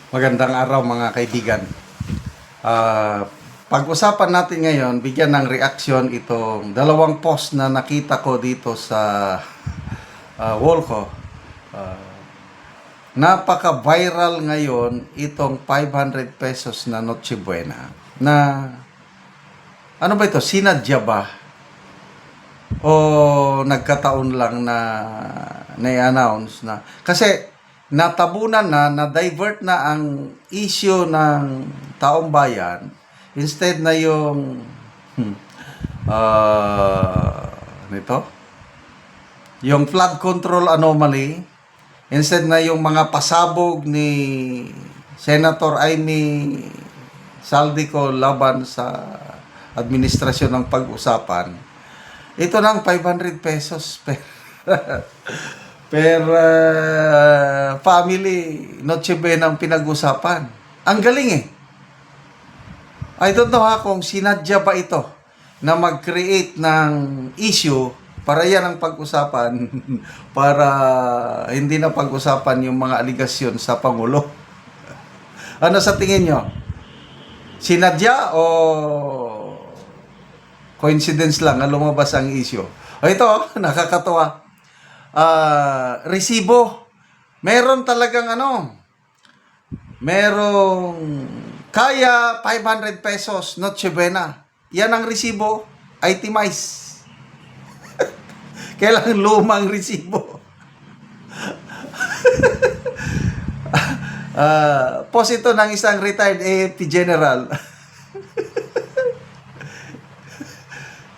Magandang araw mga kaibigan. Pag-usapan natin ngayon, bigyan ng reaksyon itong dalawang post na nakita ko dito sa wall ko. Napaka-viral ngayon itong 500 pesos na Noche Buena. Na, ano ba ito? Sinadya ba? O nagkataon lang na na-announce na? Kasi natabunan na-divert na ang issue ng taong bayan. Instead na yung nito, yung flood control anomaly, instead na yung mga pasabog ni Senator Amy Saldico laban sa administrasyon ng pag-usapan, ito ng 500 pesos per family Noche Buena ang pinag-usapan. Ang galing eh. I don't know kung sinadya ba ito na mag-create ng issue para yan ang pag-usapan para hindi na pag-usapan yung mga aligasyon sa Pangulo. Ano sa tingin nyo? Sinadya o coincidence lang na lumabas ang issue? O ito, nakakatawa. Resibo. Meron talagang merong kaya 500 pesos Noche Buena. Yan ang resibo, itemize. Kailangan lumang resibo. Post ito ng isang retired AFP general.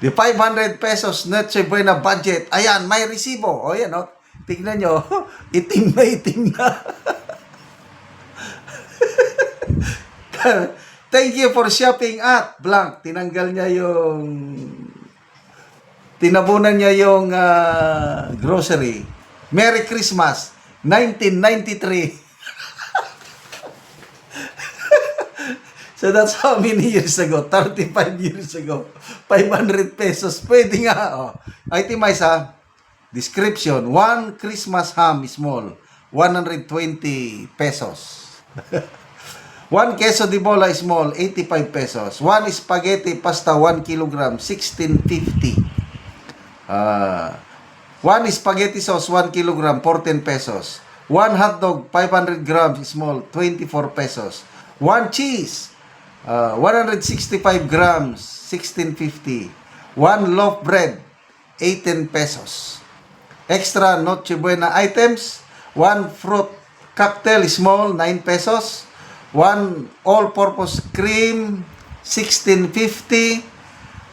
The 500 pesos Noche Buena budget. Ayan, may resibo. O yan, tignan nyo. Itim na. Thank you for shopping at blank. Tinanggal niya tinabunan niya yung grocery. Merry Christmas, 1993. So that's how many years ago? 35 years ago. 500 pesos. Pwede nga. Itemize ha. Description. 1 Christmas ham small. 120 pesos. 1 queso de bola small. 85 pesos. 1 spaghetti pasta 1 kilogram. 1650. 1 spaghetti sauce 1 kilogram. 14 pesos. 1 hotdog 500 grams small. 24 pesos. 1 cheese 165 grams, 1650. 1 loaf bread, 18 pesos. Extra Noche Buena items, 1 fruit cocktail small, 9 pesos. 1 all-purpose cream, 1650.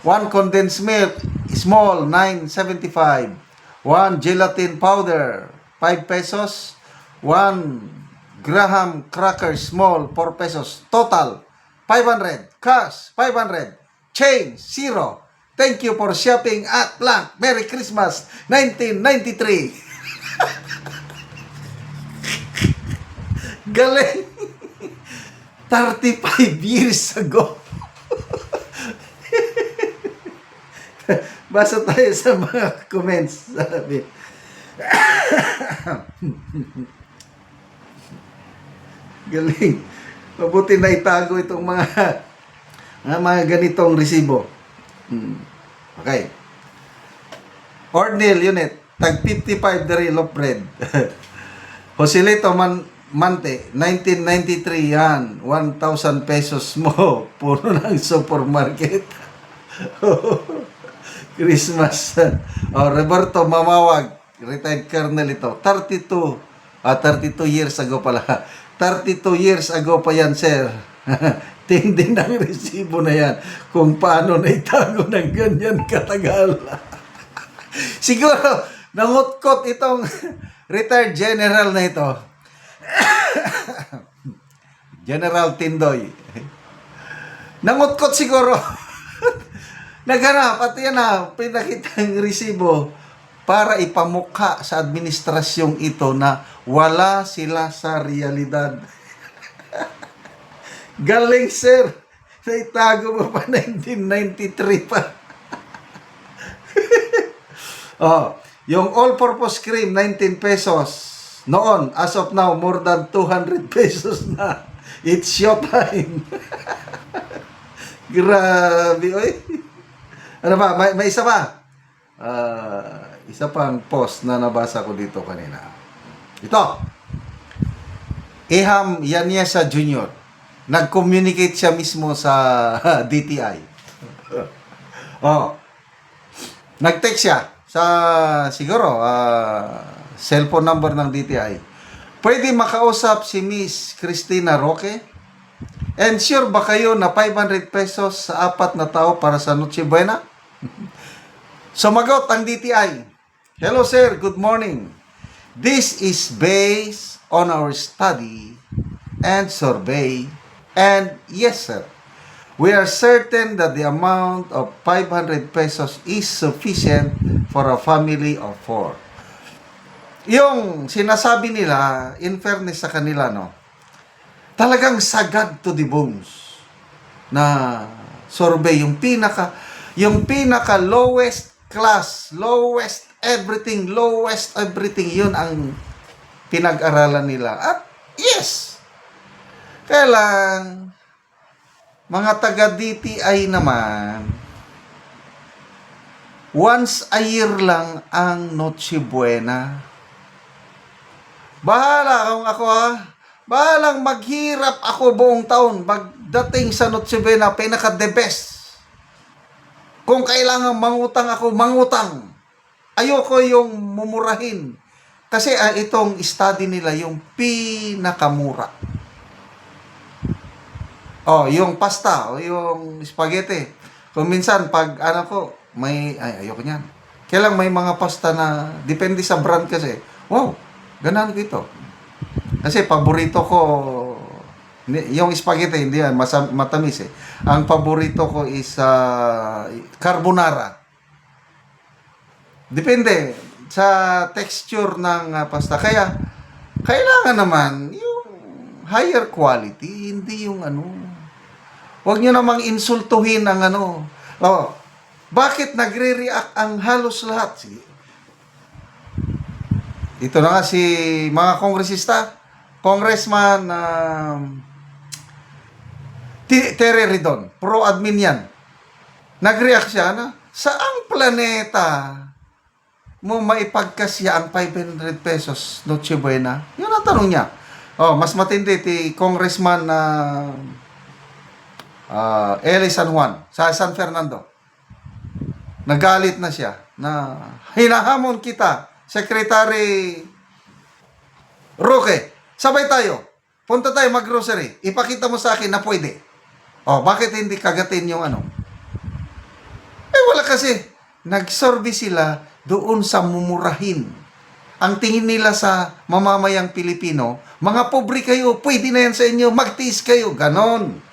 1 condensed milk small, 975. 1 gelatin powder, 5 pesos. 1 graham cracker small, 4 pesos. Total 500. Cash, 500. Change, 0. Thank you for shopping at blank. Merry Christmas, 1993. Galing. 35 years ago. Basa tayo sa mga comments. Sabi. Galing. Mabuti na itago itong mga ganitong resibo. Okay. Ordinal unit, tag 55 the real of bread. Joselito Mante, 1993 yan, 1,000 pesos mo, puno ng supermarket. Christmas. Roberto Mamawag, retired colonel ito, 32 years ago pala. 32 years ago pa yan, sir. Tindi ng resibo na yan kung paano naitago ng ganyan katagal. Siguro, nangutkot itong retired general na ito. General Tindoy. Nangutkot siguro. Naghanap at yan pinakitang resibo para ipamukha sa administrasyong ito na wala sila sa realidad. Galing, sir. Naitago mo pa 1993 pa. Yung all-purpose cream, 19 pesos. Noon, as of now, more than 200 pesos na. It's showtime. Grabe, oy. Ano ba? May isa pa. Isa pang post na nabasa ko dito kanina. Ito. Eham Yanyesa Jr. Nag-communicate siya mismo sa DTI. Oh. Nag-text siya sa siguro cellphone number ng DTI. Pwede makausap si Miss Cristina Roque? And sure ba kayo na 500 pesos sa 4 na tao para sa Noche Buena? Sumagot ang DTI. Hello sir, good morning. This is based on our study and survey. And yes sir, we are certain that the amount of 500 pesos is sufficient for a family of 4. Yung sinasabi nila, in fairness sa kanila, no, talagang sagad to the bones na survey, yung pinaka lowest class, lowest everything, yun ang pinag-aralan nila. At yes, kailan mga taga-DTI naman, once a year lang ang Noche Buena. Bahala kung ako bahalang maghirap ako buong taon. Pagdating sa Noche Buena, pinaka-the best. Kung kailangan mangutang ako, mangutang. Ayoko yung mumurahin. Kasi itong study nila, yung pinakamura. Yung pasta, yung spaghetti. Kung minsan, pag ayoko niyan. Kailang may mga pasta na, depende sa brand kasi. Wow, ganaan ko ito. Kasi paborito ko, yung spaghetti, hindi yan, matamis eh. Ang paborito ko is carbonara. Depende sa texture ng pasta. Kaya, kailangan naman yung higher quality, hindi yung Huwag nyo namang insultuhin ang bakit nagre-react ang halos lahat? Sige. Ito na nga si mga kongresista, Congressman Terry Ridon, pro-admin yan. Nag-react siya na, saang planeta mo maipagkasya ang 500 pesos Noche Buena? Yun ang tanong niya. Mas matindi ti Congressman Eli San Juan, sa San Fernando. Nagalit na siya na hinahamon kita, Secretary Roque. Sabay tayo. Punta tayo mag-grocery. Ipakita mo sa akin na pwede. Bakit hindi kagatin yung wala kasi. Nag-survey sila doon sa mumurahin. Ang tingin nila sa mamamayang Pilipino, mga pobre kayo, pwede na yan sa inyo, magtiis kayo. Ganon.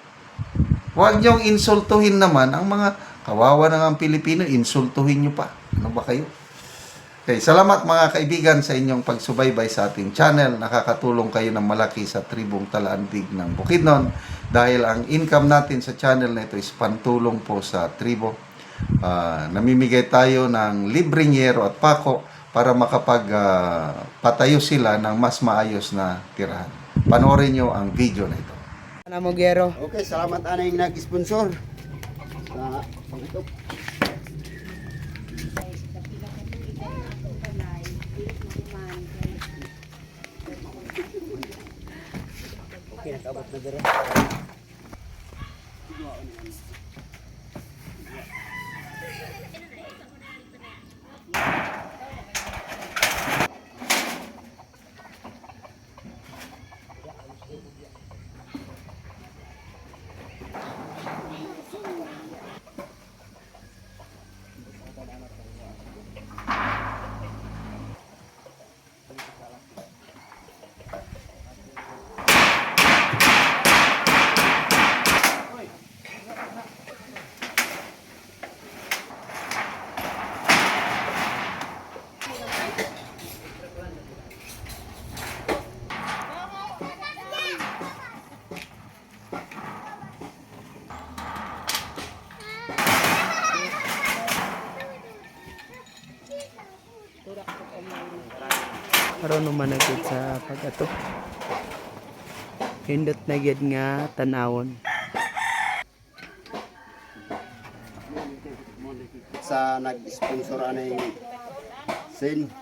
Huwag niyong insultuhin naman ang mga kawawa na ng Pilipino, insultuhin niyo pa. Ano ba kayo? Okay, salamat mga kaibigan sa inyong pagsubaybay sa ating channel. Nakakatulong kayo ng malaki sa tribong Talaandig ng Bukidnon dahil ang income natin sa channel na ito is pantulong po sa tribo. Namimigay tayo ng libreng yero at pako para makapagpatayo sila ng mas maayos na tirahan. Panoorin nyo ang video na ito. Namogero. Okay, salamat anay nag-sponsor sa pag-ito. Okay, nakabot na dito. aron managid sa pag-ato. Hindot na gyud nga tanawon. Sa nag-sponsor anay Sen